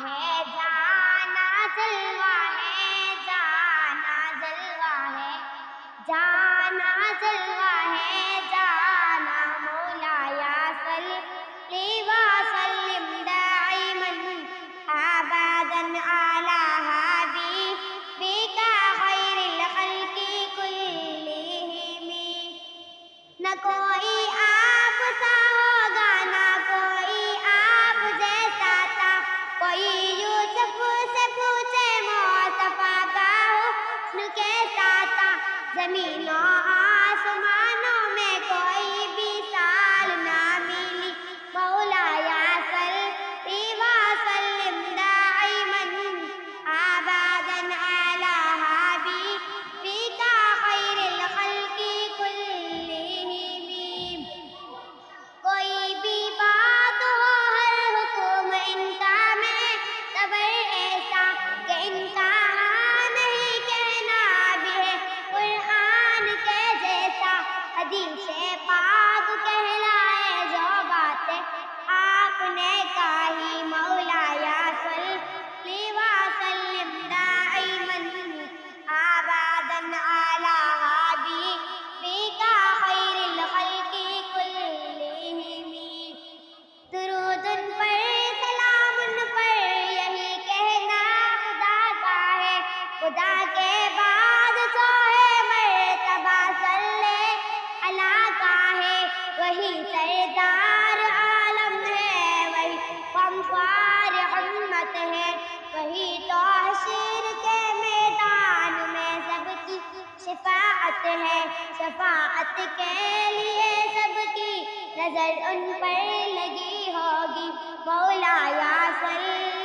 ہے جانا جلوہ ہے، جانا جلوہ ہے، جانا جلوہ ہے، جانا مولایا صلی وسلم دائما ابدا علی حبیبک خیر الخلق کلہم۔ نہ کوئی آپ سا ہوگا، نہ کوئی آپ جیسا تھا، کوئی یوسف سے پوچھے مصطفیٰ کا حسن کیسا تھا، زمین و آسمانوں میں کوئی بھی مثال نہ ملی، مولایا صلی وسلم دائما ابدا علی حبیبک خیر الخلق کلہم۔ کوئی بھی بات ہو، ہر حکم ان کا میں صبر ایسا کہ ان کا ہاں نہیں کہنا بھی ہے قرآن کے جیسا، حدیث پاک کہلائے جو باتیں آپ نے کہی، مولایا صلی وسلم دائما ابدا علی حبیبک خیر الخلق کلہم۔ درود ان پر، سلام ان پر، یہی کہنا خدا کا ہے، خدا کے بعد جو ہے مرتبہ صلی اللہ کا ہے، وہی سردار عالم ہے، وہی غمخوار امت ہے، وہی تو حشر کے میدان میں سب کی شفاعت ہے، شفاعت کے لیے سب کی نظر ان پر لگی ہوگی، مولایا صلی